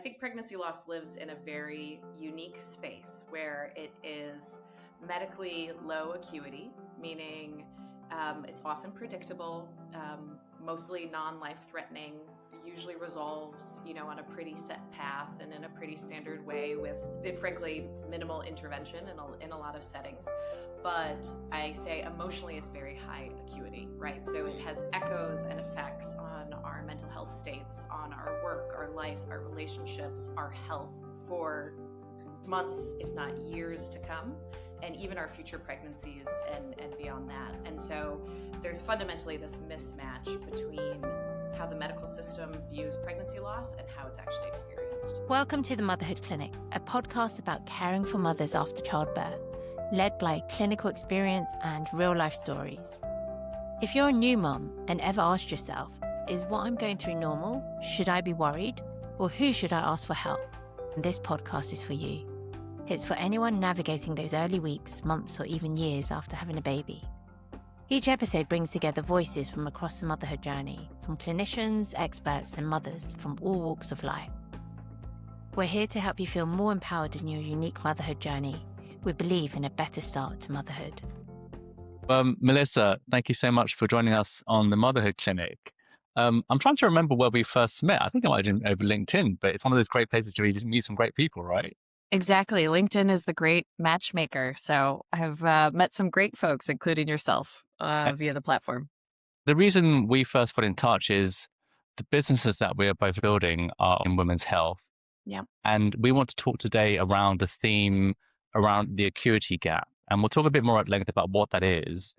think pregnancy loss lives in a very unique space where it is medically low acuity, meaning it's often predictable, mostly non-life threatening, usually resolves, on a pretty set path and in a pretty standard way with, frankly, minimal intervention in a lot of settings. But I say emotionally, it's very high acuity, right? So it has echoes and effects on our mental health states, on our work, our life, our relationships, our health for months, if not years to come, and even our future pregnancies and beyond that. And so there's fundamentally this mismatch between how the medical system views pregnancy loss and how it's actually experienced. Welcome to the Motherhood Clinic, a podcast about caring for mothers after childbirth, led by clinical experience and real-life stories. If you're a new mom and ever asked yourself, is what I'm going through normal? Should I be worried? Or who should I ask for help? This podcast is for you. It's for anyone navigating those early weeks, months, or even years after having a baby. Each episode brings together voices from across the motherhood journey, from clinicians, experts, and mothers from all walks of life. We're here to help you feel more empowered in your unique motherhood journey. We believe in a better start to motherhood. Melissa, thank you so much for joining us on the Motherhood Clinic. I'm trying to remember where we first met. I think I might have been over LinkedIn, but it's one of those great places to really just meet some great people, right? Exactly. LinkedIn is the great matchmaker. So I've met some great folks, including yourself, via the platform. The reason we first got in touch is the businesses that we are both building are in women's health. Yeah. And we want to talk today around the theme around the acuity gap. And we'll talk a bit more at length about what that is.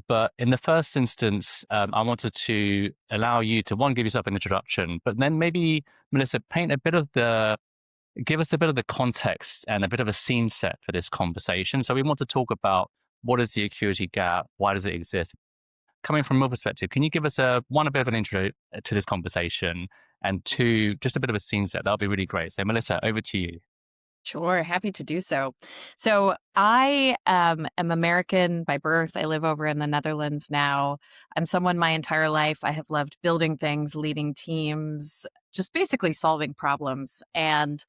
But in the first instance, I wanted to allow you to, one, give yourself an introduction, but then maybe, Melissa, give us a bit of the context and a bit of a scene set for this conversation. So we want to talk about what is the acuity gap? Why does it exist? Coming from your perspective, can you give us a bit of an intro to this conversation, and two, just a bit of a scene set? That'll be really great. So Melissa, over to you. Sure. Happy to do so. So I am American by birth. I live over in the Netherlands now. I'm someone my entire life. I have loved building things, leading teams, just basically solving problems. And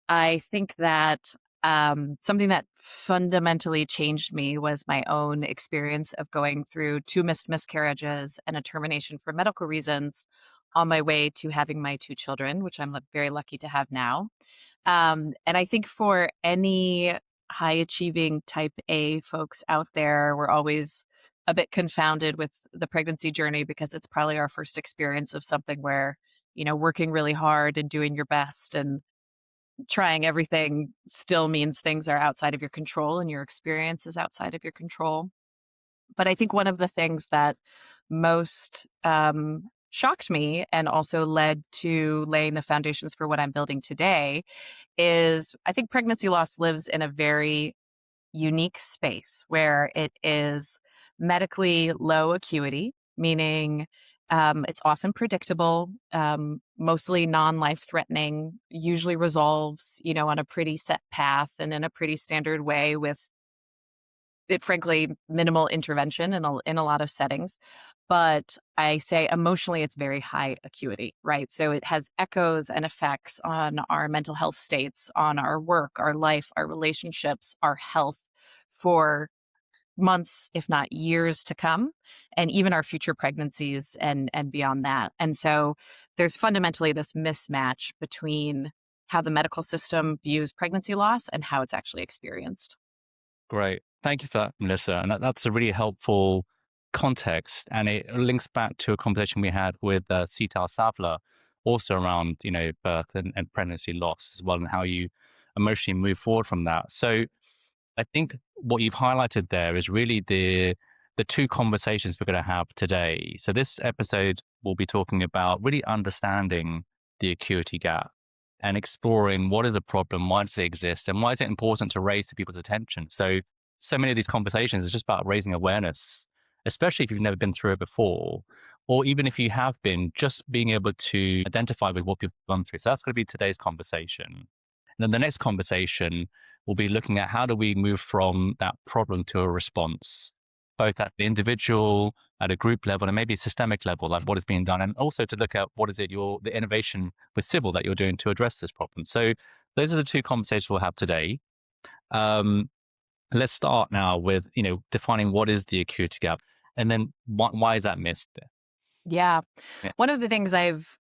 I think that something that fundamentally changed me was my own experience of going through two missed miscarriages and a termination for medical reasons on my way to having my two children, which I'm very lucky to have now. And I think for any high achieving type A folks out there, we're always a bit confounded with the pregnancy journey because it's probably our first experience of something where, working really hard and doing your best and trying everything still means things are outside of your control and your experience is outside of your control. But I think one of the things that most shocked me and also led to laying the foundations for what I'm building today is I think pregnancy loss lives in a very unique space where it is medically low acuity, meaning it's often predictable, mostly non-life threatening, usually resolves, on a pretty set path and in a pretty standard way with frankly, minimal intervention in a lot of settings. But I say emotionally, it's very high acuity, right? So it has echoes and effects on our mental health states, on our work, our life, our relationships, our health for months, if not years to come, and even our future pregnancies and beyond that. And so there's fundamentally this mismatch between how the medical system views pregnancy loss and how it's actually experienced. Great. Thank you for that, Melissa. And that's a really helpful context. And it links back to a conversation we had with Sibyl also around, birth and pregnancy loss as well, and how you emotionally move forward from that. So I think what you've highlighted there is really the two conversations we're going to have today. So this episode will be talking about really understanding the acuity gap and exploring what is the problem, why does it exist, and why is it important to raise to people's attention. So many of these conversations is just about raising awareness, especially if you've never been through it before, or even if you have been, just being able to identify with what people have gone through. So that's going to be today's conversation. And then the next conversation will be looking at how do we move from that problem to a response, both at the individual, at a group level and maybe systemic level, like what is being done, and also to look at what is it the innovation with Sibyl that you're doing to address this problem. So those are the two conversations we'll have today. Um, let's start now with defining what is the acuity gap, and then why is that missed? Yeah. Yeah. One of the things I've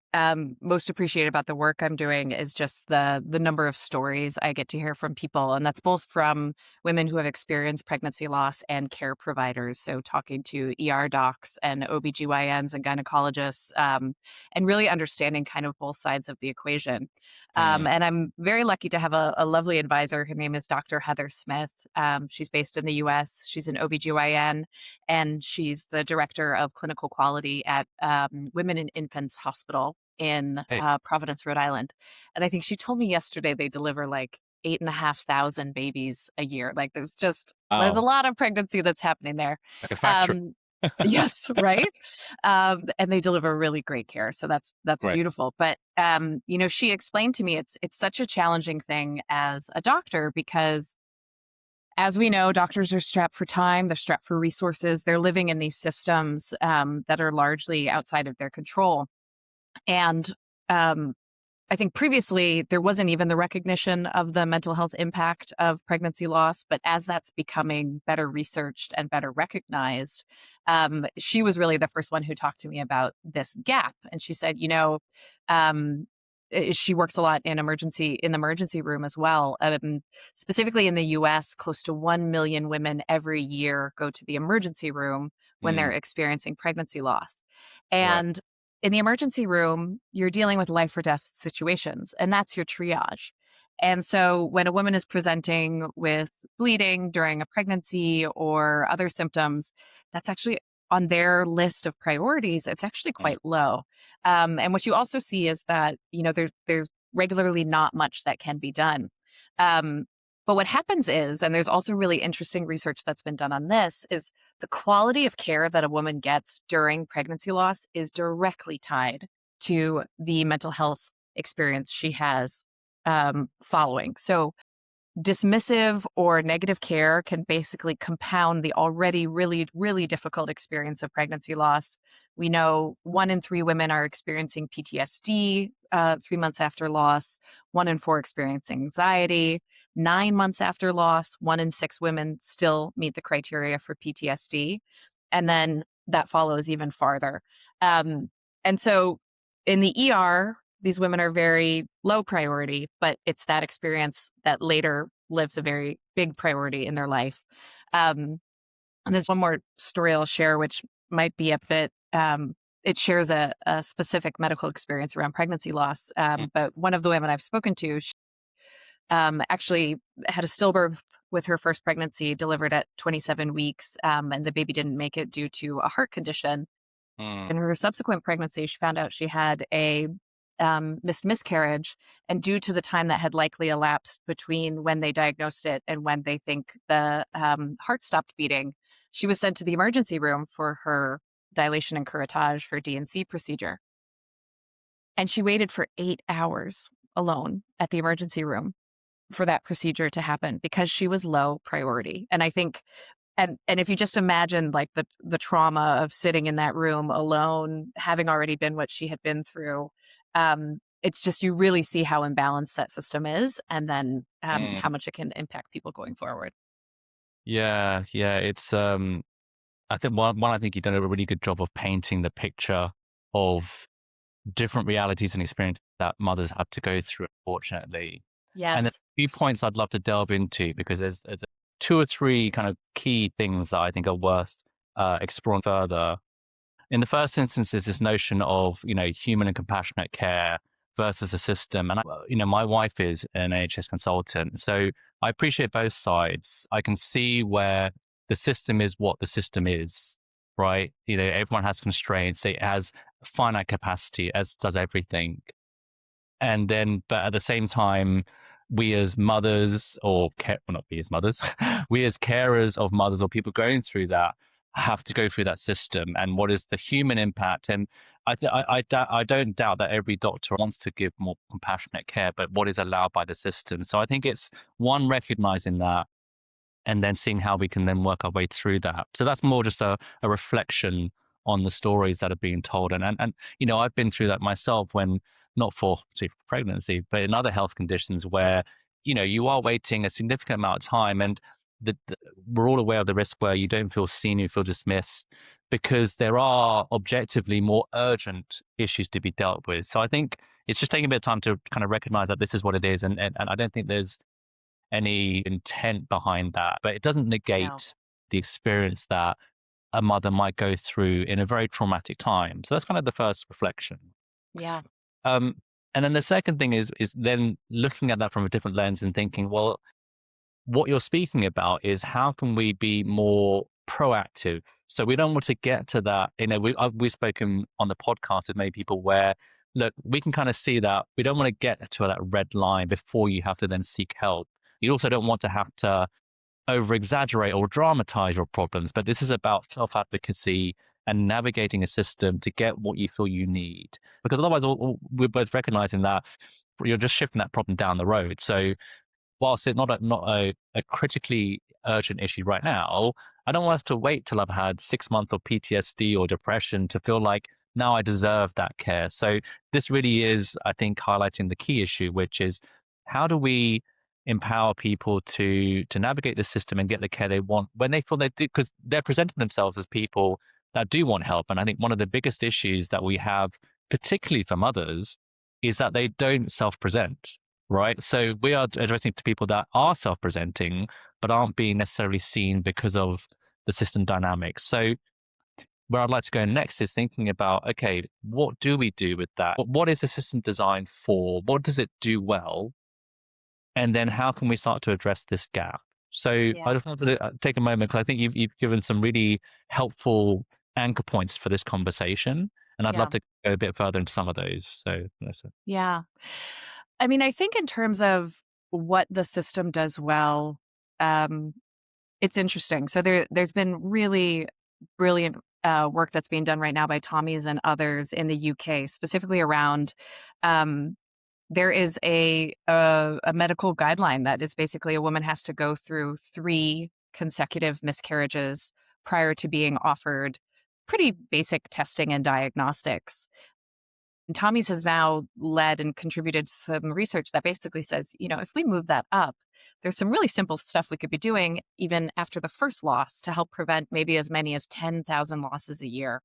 most appreciated about the work I'm doing is just the number of stories I get to hear from people. And that's both from women who have experienced pregnancy loss and care providers. So talking to ER docs and OBGYNs and gynecologists, and really understanding kind of both sides of the equation. Mm. And I'm very lucky to have a lovely advisor. Her name is Dr. Heather Smith. She's based in the US. She's an OBGYN, and she's the director of clinical quality at Women and Infants Hospital in Hey. Providence, Rhode Island. And I think she told me yesterday they deliver like 8,500 babies a year. Like there's a Oh, lot of pregnancy that's happening there. like a factory. Um, yes, right. And they deliver really great care. So that's Right. beautiful. But she explained to me it's such a challenging thing as a doctor because as we know, doctors are strapped for time, they're strapped for resources, they're living in these systems that are largely outside of their control. And um, I think previously there wasn't even the recognition of the mental health impact of pregnancy loss. But as that's becoming better researched and better recognized, she was really the first one who talked to me about this gap. And she said, um, she works a lot in the emergency room as well. Specifically in the US, close to 1 million women every year go to the emergency room when they're Mm. experiencing pregnancy loss. Right. And in the emergency room, you're dealing with life or death situations, and that's your triage. And so when a woman is presenting with bleeding during a pregnancy or other symptoms, that's actually on their list of priorities. It's actually Mm. quite low. And what you also see is that, there's regularly not much that can be done. Um, but what happens is, and there's also really interesting research that's been done on this, is the quality of care that a woman gets during pregnancy loss is directly tied to the mental health experience she has following. So dismissive or negative care can basically compound the already really, really difficult experience of pregnancy loss. We know 1 in 3 women are experiencing PTSD 3 months after loss, 1 in 4 experience anxiety. 9 months after loss, 1 in 6 women still meet the criteria for PTSD. And then that follows even farther. And so in the ER, these women are very low priority, but it's that experience that later lives a very big priority in their life. And there's one more story I'll share, which might be a bit, it shares a specific medical experience around pregnancy loss. Mm. But one of the women I've spoken to, she, actually had a stillbirth with her first pregnancy, delivered at 27 weeks, and the baby didn't make it due to a heart condition. Mm. In her subsequent pregnancy, she found out she had a missed miscarriage. And due to the time that had likely elapsed between when they diagnosed it and when they think the heart stopped beating, she was sent to the emergency room for her dilation and curettage, her D&C procedure. And she waited for 8 hours alone at the emergency room for that procedure to happen because she was low priority. And I think and if you just imagine like the trauma of sitting in that room alone, having already been what she had been through, it's just you really see how imbalanced that system is, and then Mm. how much it can impact people going forward. Yeah, yeah. It's I think I think you've done a really good job of painting the picture of different realities and experiences that mothers have to go through, unfortunately. And there's Yes. a few points I'd love to delve into because there's 2 or 3 kind of key things that I think are worth exploring further. In the first instance, is this notion of human and compassionate care versus a system. And my wife is an NHS consultant, so I appreciate both sides. I can see where the system is what the system is, right? Everyone has constraints. It has finite capacity, as does everything. And then, but at the same time, we as mothers, well, not we as mothers, we as carers of mothers or people going through that have to go through that system. And what is the human impact? And I don't doubt that every doctor wants to give more compassionate care, but what is allowed by the system? So I think it's one, recognizing that and then seeing how we can then work our way through that. So that's more just a reflection on the stories that are being told. And you know, I've been through that myself when not for pregnancy, but in other health conditions where, you know, you are waiting a significant amount of time, and we're all aware of the risk where you don't feel seen, you feel dismissed, because there are objectively more urgent issues to be dealt with. So I think it's just taking a bit of time to kind of recognize that this is what it is. And I don't think there's any intent behind that, but it doesn't No. negate the experience that a mother might go through in a very traumatic time. So that's kind of the first reflection. Yeah. Um, and then the second thing is then looking at that from a different lens and thinking, well, what you're speaking about is how can we be more proactive? So we don't want to get to that. You know, we've spoken on the podcast with many people where, look, we can kind of see that we don't want to get to that red line before you have to then seek help. You also don't want to have to over exaggerate or dramatize your problems, but this is about self advocacy and navigating a system to get what you feel you need. Because otherwise, we're both recognizing that you're just shifting that problem down the road. So whilst it's not a critically urgent issue right now, I don't want us to wait till I've had 6 months of PTSD or depression to feel like now I deserve that care. So this really is, I think, highlighting the key issue, which is how do we empower people to navigate the system and get the care they want when they feel they do, because they're presenting themselves as people that do want help. And I think one of the biggest issues that we have, particularly for mothers, is that they don't self-present, right? So we are addressing to people that are self-presenting, but aren't being necessarily seen because of the system dynamics. So where I'd like to go next is thinking about, okay, what do we do with that? What is the system designed for? What does it do well? And then how can we start to address this gap? So I Yeah. just wanted to take a moment because I think you've given some really helpful anchor points for this conversation. And I'd love Yeah. to go a bit further into some of those. So, Melissa. Yeah. I mean, I think in terms of what the system does well, um, it's interesting. So there's been really brilliant work that's being done right now by Tommy's and others in the UK, specifically around. Um, there is a medical guideline that is basically a woman has to go through 3 consecutive miscarriages prior to being offered pretty basic testing and diagnostics. And Tommy's has now led and contributed to some research that basically says, you know, if we move that up, there's some really simple stuff we could be doing even after the first loss to help prevent maybe as many as 10,000 losses a year.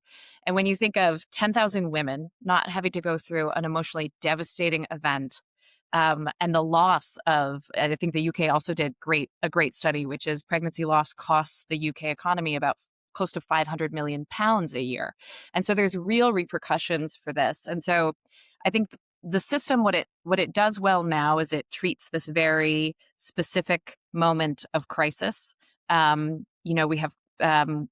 And when you think of 10,000 women not having to go through an emotionally devastating event, and the loss of, and I think the UK also did a great study, which is pregnancy loss costs the UK economy about close to 500 million pounds a year. And so there's real repercussions for this. And so I think the system, what it does well now is it treats this very specific moment of crisis. You know, we have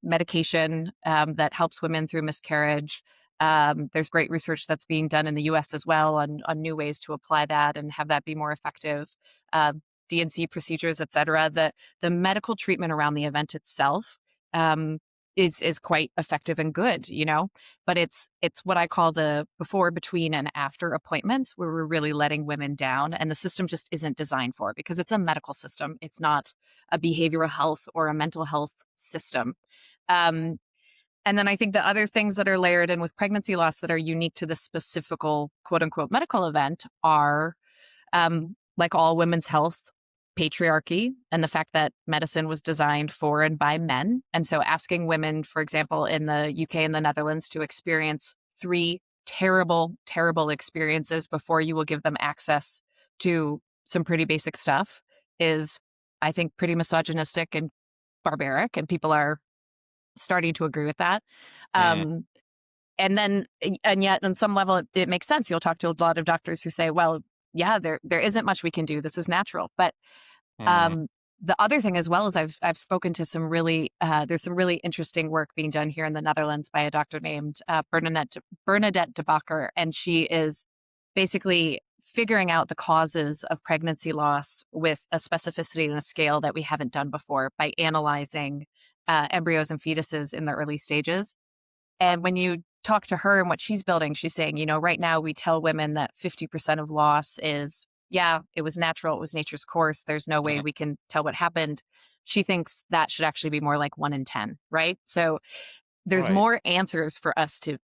medication that helps women through miscarriage. There's great research that's being done in the US as well on new ways to apply that and have that be more effective. DNC procedures, et cetera. The medical treatment around the event itself um, is quite effective and good, you know. But it's what I call the before, between, and after appointments where we're really letting women down, and the system just isn't designed for it because it's a medical system. It's not a behavioral health or a mental health system. Um, and then I think the other things that are layered in with pregnancy loss that are unique to this specific quote unquote medical event are like all women's health, patriarchy, and the fact that medicine was designed for and by men. And so asking women, for example, in the UK and the Netherlands to experience 3 terrible, terrible experiences before you will give them access to some pretty basic stuff is, I think, pretty misogynistic and barbaric. And people are starting to agree with that. Mm, Um, and yet on some level it makes sense. You'll talk to a lot of doctors who say, well, yeah, there isn't much we can do. This is natural. But mm, um, the other thing as well is I've spoken to some really there's some really interesting work being done here in the Netherlands by a doctor named Bernadette de Bakker, and she is basically figuring out the causes of pregnancy loss with a specificity and a scale that we haven't done before by analyzing embryos and fetuses in the early stages. And when you talk to her and what she's building, she's saying, you know, right now we tell women that 50% of loss is, yeah, it was natural, it was nature's course. There's no way mm, we can tell what happened. She thinks that should actually be more like 1 in 10, right? So there's Right. more answers for us to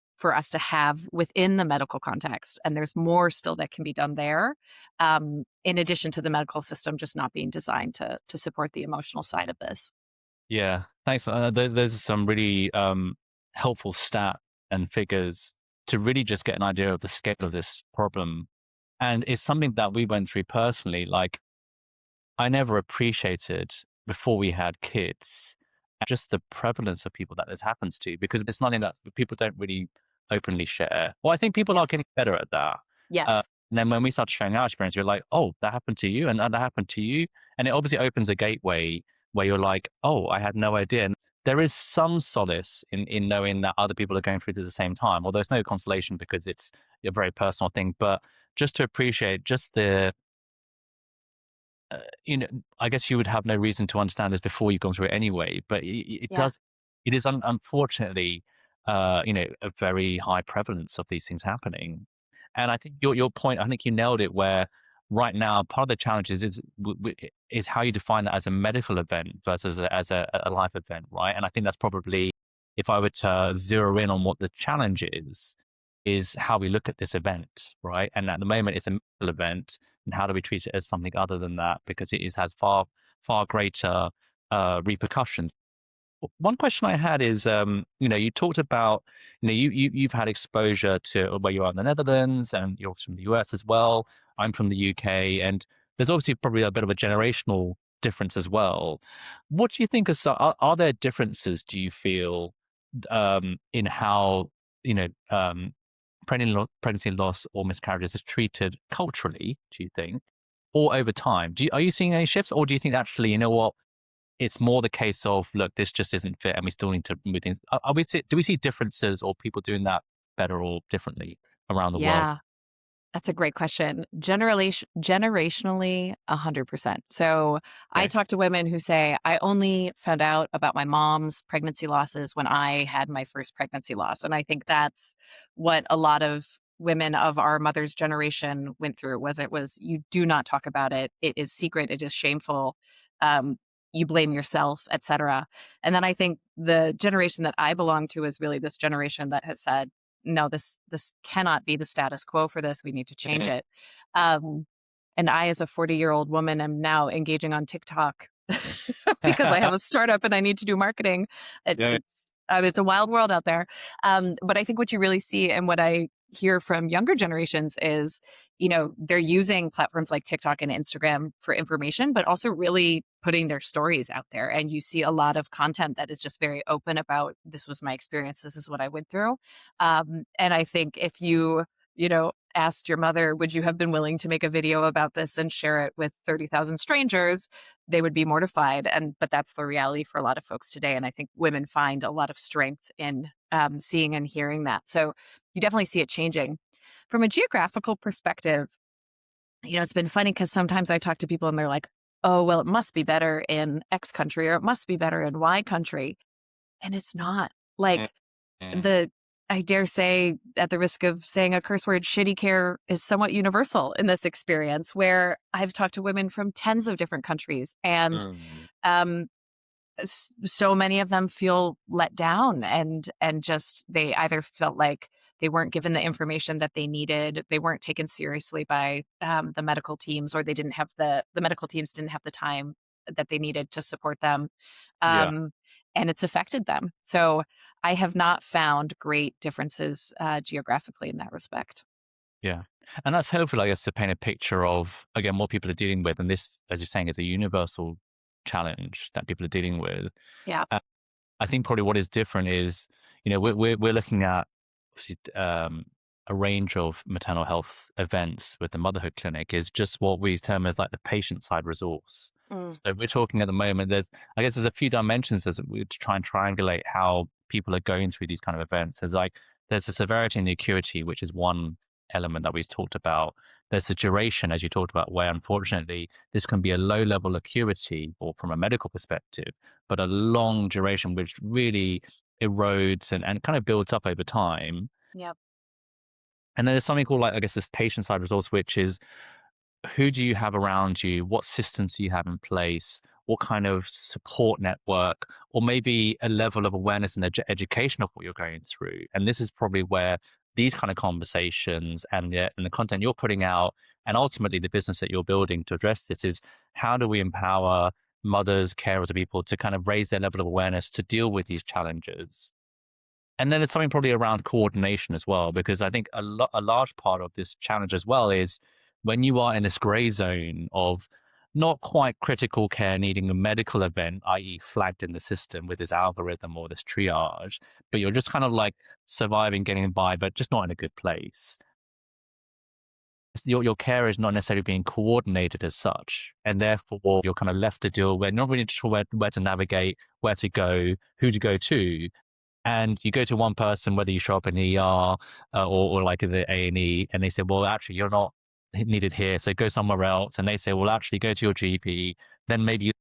have within the medical context, and there's more still that can be done there, in addition to the medical system just not being designed to support the emotional side of this. Yeah. Thanks. There's some really helpful stat and figures to really just get an idea of the scale of this problem. And it's something that we went through personally. Like, I never appreciated before we had kids just the prevalence of people that this happens to, because it's nothing that people don't really openly share. Well, I think people Yeah. are getting better at that. Yes. And then when we start sharing our experience, you're like, oh, that happened to you, and that happened to you. And it obviously opens a gateway where you're like, oh, I had no idea. And there is some solace in knowing that other people are going through it at the same time, although there's no consolation because it's a very personal thing. But just to appreciate just the you know, I guess you would have no reason to understand this before you've gone through it anyway. But it Yeah. does, it is unfortunately, a very high prevalence of these things happening. And I think your point, I think you nailed it. Where right now, part of the challenge is how you define that as a medical event versus as a life event, right? And I think that's probably, if I were to zero in on what the challenge is how we look at this event, right? And at the moment, it's a medical event, and how do we treat it as something other than that, because has far greater repercussions. One question I had is, you talked about, you've had exposure to where you are in the Netherlands, and you're from the US as well. I'm from the UK, and there's obviously probably a bit of a generational difference as well. What do you think are there differences, do you feel, in how, you know um, pregnancy loss or miscarriages is treated culturally, do you think, or over time? Are you seeing any shifts, or do you think actually, you know what, it's more the case of, look, this just isn't fit, and we still need to move things? Do we see differences, or people doing that better or differently around the world? Yeah. That's a great question. Generationally, 100%. So I Okay. talk to women who say, I only found out about my mom's pregnancy losses when I had my first pregnancy loss. And I think that's what a lot of women of our mother's generation went through. Was you do not talk about it. It is secret. It is shameful. Um, you blame yourself, etc. And then I think the generation that I belong to is really this generation that has said, no, this cannot be the status quo for this. We need to change it. Um, and I, as a 40-year-old woman, am now engaging on TikTok because I have a startup and I need to do marketing. Yeah. It's a wild world out there. But I think what you really see and what I hear from younger generations is, they're using platforms like TikTok and Instagram for information, but also really putting their stories out there. And you see a lot of content that is just very open about, this was my experience, this is what I went through. And I think if you asked your mother, would you have been willing to make a video about this and share it with 30,000 strangers? They would be mortified. But that's the reality for a lot of folks today. And I think women find a lot of strength in seeing and hearing that. So you definitely see it changing. From a geographical perspective, it's been funny because sometimes I talk to people and they're like, oh, well, it must be better in X country or it must be better in Y country. And it's not. Like, Mm. the I dare say, at the risk of saying a curse word, shitty care is somewhat universal in this experience, where I've talked to women from tens of different countries, and Mm. um, so many of them feel let down, and just they either felt like they weren't given the information that they needed, they weren't taken seriously by the medical teams, or the medical teams didn't have the time that they needed to support them, Yeah. um, and it's affected them. So I have not found great differences geographically in that respect. Yeah. And that's helpful, I guess, to paint a picture of, again, what people are dealing with. And this, as you're saying, is a universal challenge that people are dealing with. Yeah. I think probably what is different is, we're looking at, obviously, a range of maternal health events with the motherhood clinic, is just what we term as like the patient side resource. Mm. So we're talking at the moment, I guess there's a few dimensions as we try and triangulate how people are going through these kind of events. There's the severity and the acuity, which is one element that we've talked about. There's the duration, as you talked about, where unfortunately this can be a low level acuity, or from a medical perspective, but a long duration, which really erodes and kind of builds up over time. Yep. And then there's something called, like, I guess, this patient side resource, which is, who do you have around you? What systems do you have in place? what kind of support network, or maybe a level of awareness and education of what you're going through. And this is probably where these kind of conversations and the content you're putting out, and ultimately the business that you're building to address this, is how do we empower mothers, carers, of people to kind of raise their level of awareness to deal with these challenges. And then it's something probably around coordination as well, because I think a large part of this challenge as well is when you are in this gray zone of not quite critical care needing a medical event, i.e., flagged in the system with this algorithm or this triage, but you're just kind of like surviving, getting by, but just not in a good place. Your care is not necessarily being coordinated as such, and therefore you're kind of left to deal with, not really sure where to navigate, where to go, who to go to, and you go to one person, whether you show up in the ER or like in the A&E, and they say, well, actually, you're not needed here, so go somewhere else. And they say, well, actually, go to your GP. Then maybe you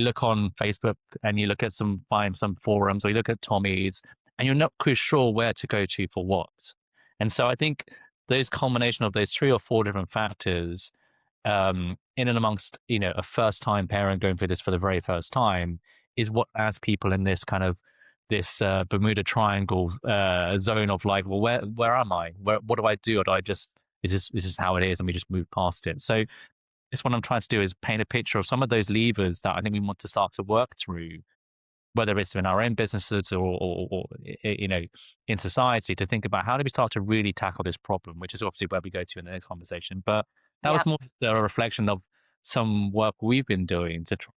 look on Facebook and you look at find some forums, or you look at Tommy's, and you're not quite sure where to go to for what. And so I think those combination of those 3 or 4 different factors, in and amongst, a first time parent going through this for the very first time, is what has people in this kind of this Bermuda Triangle zone of like, well, where am I? What do I do? Or do I just is this how it is, and we just move past it? So this what I'm trying to do is paint a picture of some of those levers that I think we want to start to work through, whether it's in our own businesses or in society, to think about how do we start to really tackle this problem, which is obviously where we go to in the next conversation. But that Yeah. was more a reflection of some work we've been doing to try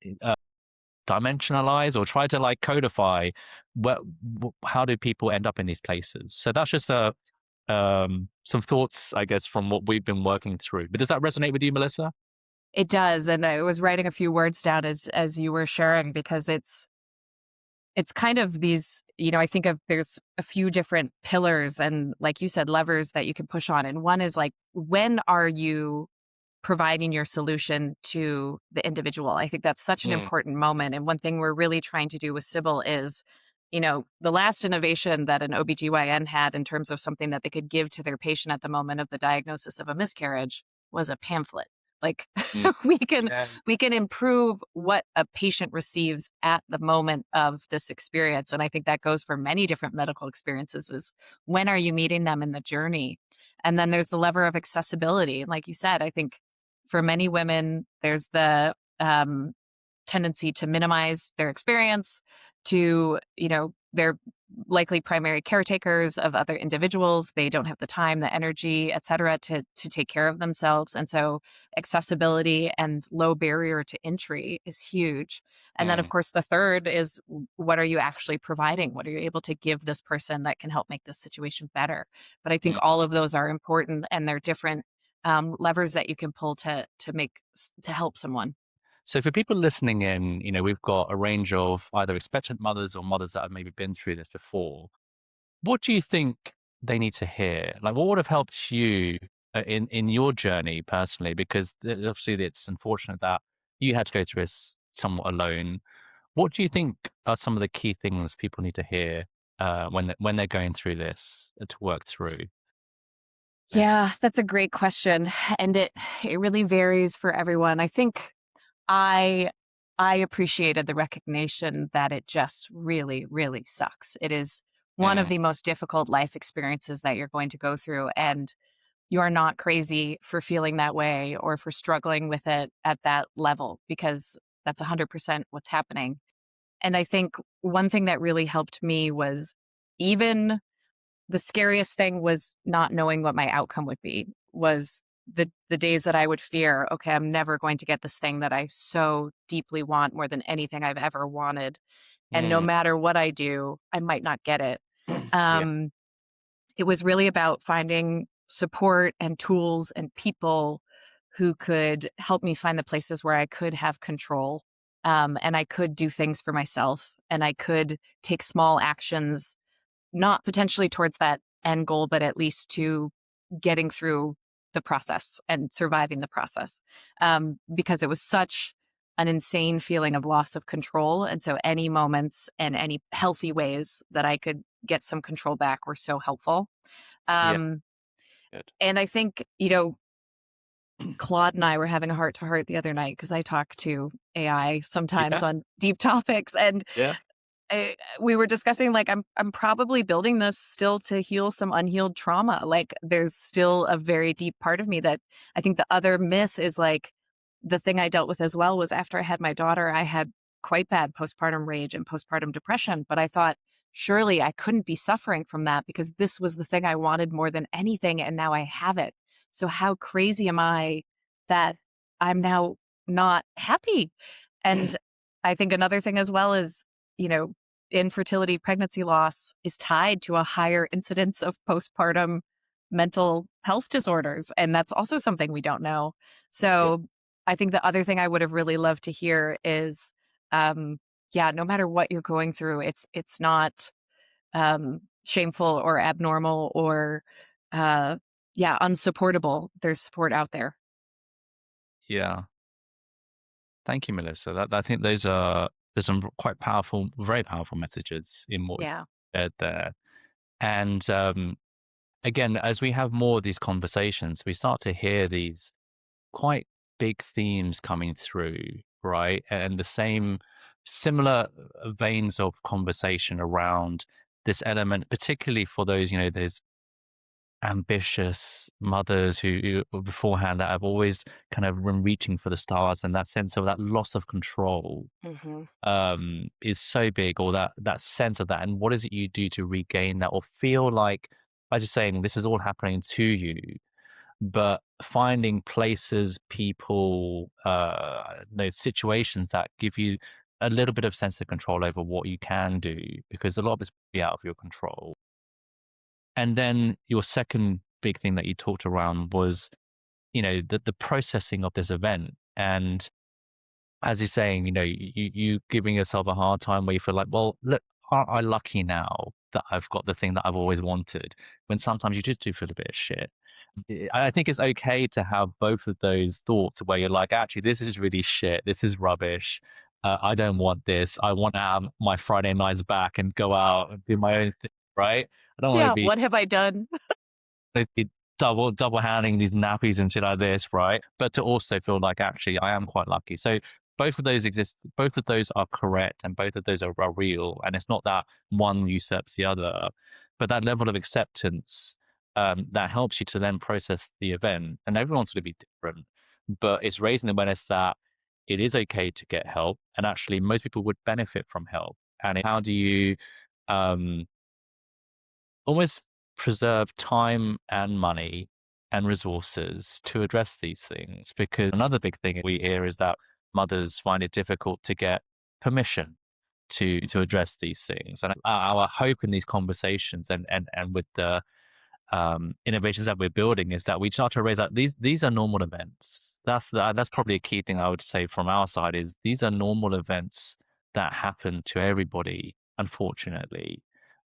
and dimensionalize or try to like codify how do people end up in these places. So that's just some thoughts, I guess, from what we've been working through. But does that resonate with you, Melissa? It does, and I was writing a few words down as you were sharing, because it's kind of these, I think of there's a few different pillars and, like you said, levers that you can push on. And one is like, when are you providing your solution to the individual? I think that's such an Mm, important moment. And one thing we're really trying to do with Sibyl is, the last innovation that an OBGYN had in terms of something that they could give to their patient at the moment of the diagnosis of a miscarriage was a pamphlet. Like mm, we can yeah. we can improve what a patient receives at the moment of this experience. And I think that goes for many different medical experiences, is when are you meeting them in the journey? And then there's the lever of accessibility. And like you said, I think for many women, there's the tendency to minimize their experience, to, they're likely primary caretakers of other individuals. They don't have the time, the energy, et cetera, to take care of themselves. And so accessibility and low barrier to entry is huge. And then, of Mm, course, the third is, what are you actually providing? What are you able to give this person that can help make this situation better? But I think mm. all of those are important, and they're different levers that you can pull to help someone. So for people listening in, we've got a range of either expectant mothers or mothers that have maybe been through this before. What do you think they need to hear? Like, what would have helped you in your journey personally? Because obviously, it's unfortunate that you had to go through this somewhat alone. What do you think are some of the key things people need to hear when they're going through this to work through? Yeah, that's a great question. And it really varies for everyone. I think I I appreciated the recognition that it just really, really sucks. It is one of Mm, the most difficult life experiences that you're going to go through. And you are not crazy for feeling that way or for struggling with it at that level, because that's 100% what's happening. And I think one thing that really helped me was, even the scariest thing was not knowing what my outcome would be, was the days that I would fear, okay, I'm never going to get this thing that I so deeply want more than anything I've ever wanted. And no mm, matter what I do, I might not get it. yeah, Um, it was really about finding support and tools and people who could help me find the places where I could have control, and I could do things for myself, and I could take small actions, not potentially towards that end goal, but at least to getting through the process and surviving the process. Because it was such an insane feeling of loss of control. And so any moments and any healthy ways that I could get some control back were so helpful. yeah, Um, good. and I think, Claude and I were having a heart to heart the other night because I talk to AI sometimes Yeah. on deep topics, and Yeah. we were discussing like I'm probably building this still to heal some unhealed trauma. Like there's still a very deep part of me that I think the other myth is like the thing I dealt with as well was after I had my daughter, I had quite bad postpartum rage and postpartum depression. But I thought surely I couldn't be suffering from that because this was the thing I wanted more than anything, and now I have it. So how crazy am I that I'm now not happy? And I think another thing as well is, you know, infertility, pregnancy loss is tied to a higher incidence of postpartum mental health disorders. And that's also something we don't know. Yeah. So I think the other thing I would have really loved to hear is, um, yeah, no matter what you're going through, it's not shameful or abnormal or yeah, unsupportable. There's support out there. Yeah. Thank you, Melissa. I think there's some quite powerful, very powerful messages in what you Yeah. said there. And again, as we have more of these conversations, we start to hear these quite big themes coming through, right? And the same similar veins of conversation around this element, particularly for those, those ambitious mothers who beforehand that have always kind of been reaching for the stars, and that sense of that loss of control Hmm. is so big, or that sense of that. And what is it you do to regain that, or feel like, as you're saying, this is all happening to you, but finding places, people, situations that give you a little bit of sense of control over what you can do, because a lot of this will be out of your control. And then your second big thing that you talked around was, the processing of this event. And as you're saying, you giving yourself a hard time where you feel like, well, look, aren't I lucky now that I've got the thing that I've always wanted? When sometimes you just do feel a bit of shit. I think it's okay to have both of those thoughts where you're like, actually, this is really shit. This is rubbish. I don't want this. I want to have my Friday nights back and go out and do my own thing, right? I don't want to Yeah. be What have I done? it double handing these nappies and shit like this, right? But to also feel like actually I am quite lucky. So both of those exist. Both of those are correct, and both of those are real. And it's not that one usurps the other, but that level of acceptance that helps you to then process the event. And everyone's going to be different, but it's raising the awareness that it is okay to get help, and actually most people would benefit from help. And how do you um, almost preserve time and money and resources to address these things? Because another big thing we hear is that mothers find it difficult to get permission to address these things. And our hope in these conversations and with the innovations that we're building is that we start to raise that these are normal events. That's probably a key thing I would say from our side is these are normal events that happen to everybody. Unfortunately,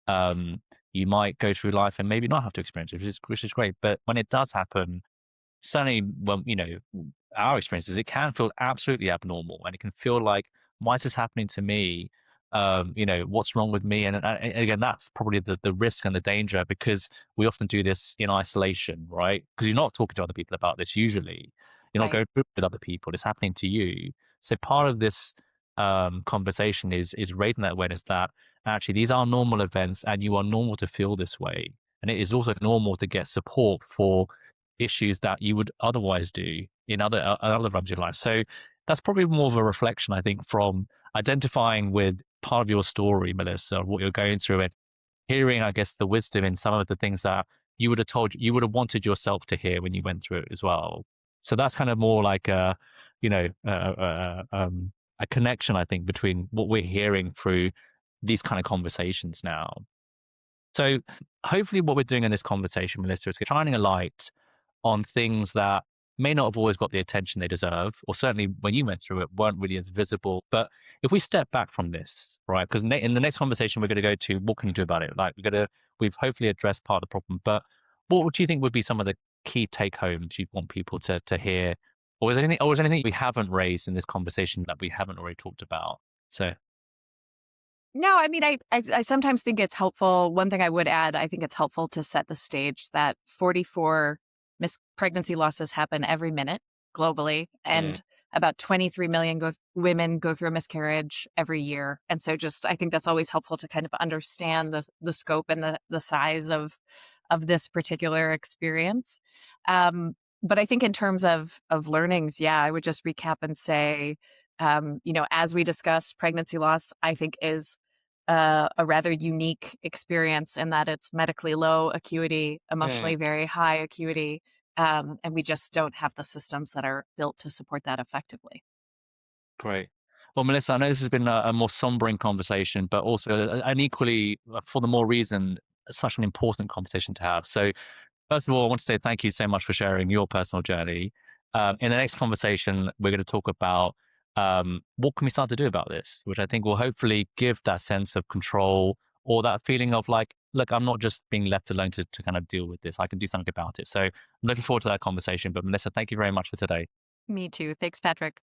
um, you might go through life and maybe not have to experience it, which is great. But when it does happen, certainly when our experiences, it can feel absolutely abnormal, and it can feel like, why is this happening to me? What's wrong with me? And again, that's probably the risk and the danger, because we often do this in isolation, right? Because you're not talking to other people about this usually. You're not Right. going through it with other people. It's happening to you. So part of this conversation is raising that awareness that actually these are normal events, and you are normal to feel this way, and it is also normal to get support for issues that you would otherwise do in other realms of your life. So that's probably more of a reflection, I think, from identifying with part of your story, Melissa, of what you're going through, and hearing, I guess, the wisdom in some of the things that you would have wanted yourself to hear when you went through it as well. So that's kind of more like a connection, I think, between what we're hearing through these kind of conversations now. So hopefully what we're doing in this conversation, Melissa, is shining a light on things that may not have always got the attention they deserve, or certainly when you went through it, weren't really as visible. But if we step back from this, right, because in the next conversation, we're going to go to what can you do about it? Like we've hopefully addressed part of the problem, but what would you think would be some of the key take homes you'd want people to hear? Or is there anything we haven't raised in this conversation that we haven't already talked about? So, No, I mean, I sometimes think it's helpful. One thing I would add, I think it's helpful to set the stage that 44 pregnancy losses happen every minute globally, Mm, and about 23 million women go through a miscarriage every year. And so just I think that's always helpful to kind of understand the scope and the size of this particular experience. But I think in terms of learnings, yeah, I would just recap and say, as we discussed, pregnancy loss, I think is a rather unique experience in that it's medically low acuity, emotionally mm, very high acuity, and we just don't have the systems that are built to support that effectively. great. Well, Melissa, I know this has been a more sombering conversation, but also an equally, for the more reason, such an important conversation to have. So, first of all, I want to say thank you so much for sharing your personal journey. In the next conversation, we're going to talk about what can we start to do about this, which I think will hopefully give that sense of control or that feeling of like, look, I'm not just being left alone to kind of deal with this. I can do something about it. So I'm looking forward to that conversation. But Melissa, thank you very much for today. Me too. Thanks, Patrick.